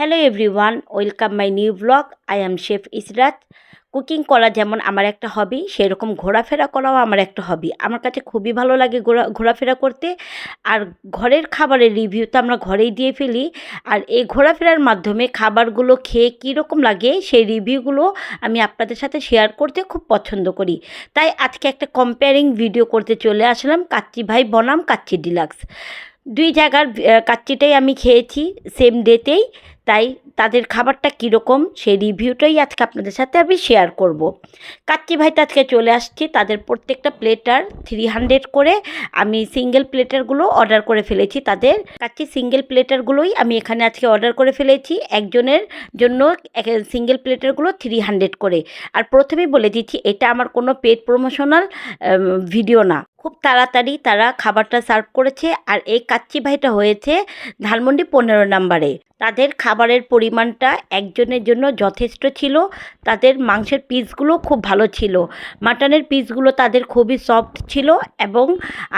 Hello everyone, welcome my new blog. I am chef Israt. Cooking করা যেমন আমার একটা হবি, সেরকম ঘোরাফেরা করাও আমার একটা হবি। আমার কাছে খুবই ভালো লাগে ঘোরাফেরা করতে। আর ঘরের খাবারের রিভিউ তো আমরা ঘরেই দিয়ে ফেলি। আর এই ঘোরাফেরার মাধ্যমে খাবারগুলো খেয়ে কীরকম লাগে সেই রিভিউগুলো আমি আপনাদের সাথে শেয়ার করতে খুব পছন্দ করি। তাই আজকে একটা কম্পেয়ারিং ভিডিও করতে চলে আসলাম কাচ্চি ভাই বনাম কাচ্চি ডিলাক্স। দুই জায়গার কাচ্চিটাই আমি খেয়েছি সেম ডেতেই। তাই তাদের খাবারটা কীরকম সেই রিভিউটাই আজকে আপনাদের সাথে আমি শেয়ার করব। কাচ্চি ভাইতে আজকে চলে আসছি, তাদের প্রত্যেকটা প্লেটার 300 করে। আমি সিঙ্গেল প্লেটারগুলো অর্ডার করে ফেলেছি। তাদের কাচ্চি সিঙ্গেল প্লেটারগুলোই আমি এখানে আজকে অর্ডার করে ফেলেছি। একজনের জন্য সিঙ্গেল প্লেটারগুলো 300 করে। আর প্রথমেই বলে দিচ্ছি, এটা আমার কোনো পেড প্রমোশনাল ভিডিও না। খুব তাড়াতাড়ি তারা খাবারটা সার্ভ করেছে। আর এই কাচ্চি ভাইটা হয়েছে ধানমন্ডি 15 নম্বরে। তাদের খাবারের পরিমাণটা একজনের জন্য যথেষ্ট ছিল। তাদের মাংসের পিসগুলো খুব ভালো ছিল, মাটনের পিসগুলো তাদের খুবই সফট ছিল। এবং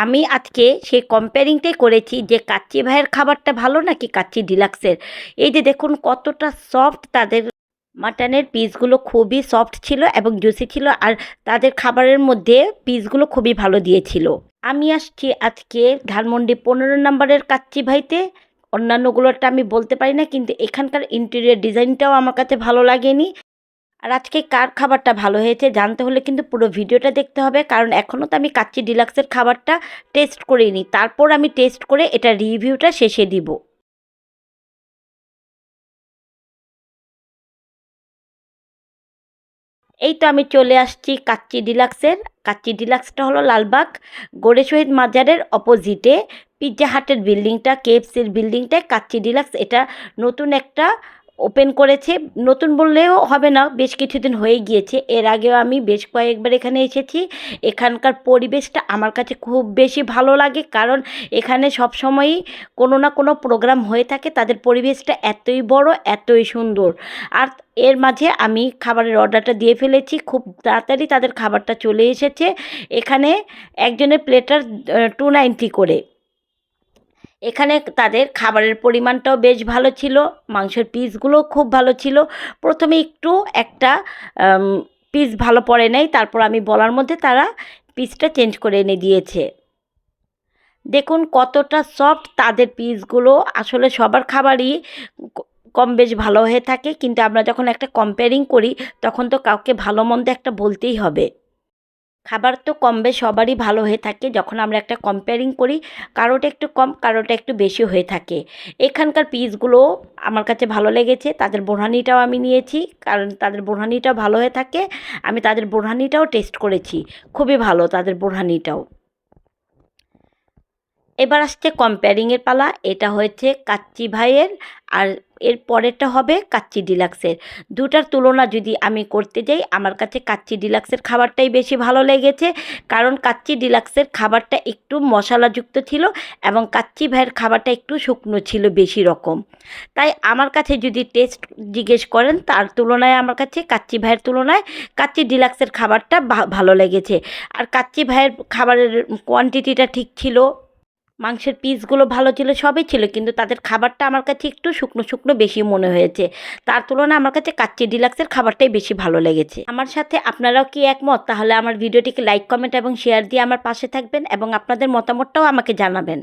আমি আজকে সেই কম্পেয়ারিংটাই করেছি যে কাচ্চি ভাইয়ের খাবারটা ভালো নাকি কাচ্চি ডিলাক্সের। এই যে দেখুন কতটা সফট, তাদের মাটনের পিসগুলো খুবই সফট ছিল এবং জুসি ছিল। আর তাদের খাবারের মধ্যে পিসগুলো খুবই ভালো দিয়েছিল। আমি আসছি আজকে ধানমন্ডি 15 নম্বরের কাচ্চি ভাইতে। অন্যান্যগুলোটা আমি বলতে পারি না, কিন্তু এখানকার ইন্টেরিয়র ডিজাইনটাও আমার কাছে ভালো লাগেনি। আর আজকে কার খাবারটা ভালো হয়েছে জানতে হলে কিন্তু পুরো ভিডিওটা দেখতে হবে, কারণ এখনও তো আমি কাচ্চি ডিলাক্সের খাবারটা টেস্ট করিনি। তারপর আমি টেস্ট করে এটা রিভিউটা শেষে দিব। এই তো আমি চলে আসছি কাচ্চি ডিলাক্সের। কাচ্চি ডিলাক্সটা হলো লালবাগ গোড়ে শহীদ মাজারের অপোজিটে পিৎজা হাটের বিল্ডিংটা, কেএফসির বিল্ডিংটায় কাচ্চি ডিলাক্স। এটা নতুন একটা ওপেন করেছে। নতুন বললেও হবে না, বেশ কিছুদিন হয়ে গিয়েছে। এর আগেও আমি বেশ কয়েকবার এখানে এসেছি। এখানকার পরিবেশটা আমার কাছে খুব বেশি ভালো লাগে, কারণ এখানে সবসময়ই কোনো না কোনো প্রোগ্রাম হয়ে থাকে। তাদের পরিবেশটা এতই বড়, এতই সুন্দর। আর এর মাঝে আমি খাবারের অর্ডারটা দিয়ে ফেলেছি। খুব তাড়াতাড়ি তাদের খাবারটা চলে এসেছে। এখানে একজনের প্লেটার 290 করে। এখানে তাদের খাবারের পরিমাণটাও বেশ ভালো ছিল, মাংসের পিসগুলোও খুব ভালো ছিল। প্রথমে একটু একটা পিস ভালো পড়ে নাই, তারপর আমি বলার মধ্যে তারা পিসটা চেঞ্জ করে এনে দিয়েছে। দেখুন কতটা সফট তাদের পিসগুলো। আসলে সবার খাবারই কম বেশ ভালো হয়ে থাকে, কিন্তু আমরা যখন একটা কম্পেয়ারিং করি তখন তো কাউকে ভালো মন্দ একটা বলতেই হবে। খাবার তো কম বেশ সবারই ভালো হয়ে থাকে যখন আমরা একটা কম্পেয়ারিং করি। কারোটা একটু কম, কারোটা একটু বেশি হয়ে থাকে। এখানকার পিসগুলো আমার কাছে ভালো লেগেছে। তাদের বোরহানিটাও আমি নিয়েছি, কারণ তাদের বোরহানিটাও ভালো হয়ে থাকে। আমি তাদের বোরহানিটাও টেস্ট করেছি, খুবই ভালো তাদের বোরহানিটাও। এবার আসছে কম্পেয়ারিংয়ের পালা। এটা হয়েছে কাচ্চি ভাইয়ের, আর এর পরেরটা হবে কাচ্চি ডিলাক্সের। দুটার তুলনা যদি আমি করতে যাই, আমার কাছে কাচ্চি ডিলাক্সের খাবারটাই বেশি ভালো লেগেছে, কারণ কাচ্চি ডিলাক্সের খাবারটা একটু মশলাযুক্ত ছিল এবং কাচ্চি ভাইয়ের খাবারটা একটু শুকনো ছিল বেশি রকম। তাই আমার কাছে যদি টেস্ট জিজ্ঞেস করেন, তার তুলনায় আমার কাছে কাচ্চি ভাইয়ের তুলনায় কাচ্চি ডিলাক্সের খাবারটা ভালো লেগেছে। আর কাচ্চি ভাইয়ের খাবারের কোয়ান্টিটিটা ঠিক ছিল, মাংসের পিসগুলো ভালো ছিল, সবই ছিল, কিন্তু তাদের খাবারটা আমার কাছে একটু শুকনো শুকনো বেশি মনে হয়েছে। তার তুলনায় আমার কাছে কাচ্চি ডিলাক্সের খাবারটাই বেশি ভালো লেগেছে। আমার সাথে আপনারাও কি একমত? তাহলে আমার ভিডিওটিকে লাইক, কমেন্ট এবং শেয়ার দিয়ে আমার পাশে থাকবেন এবং আপনাদের মতামতটাও আমাকে জানাবেন।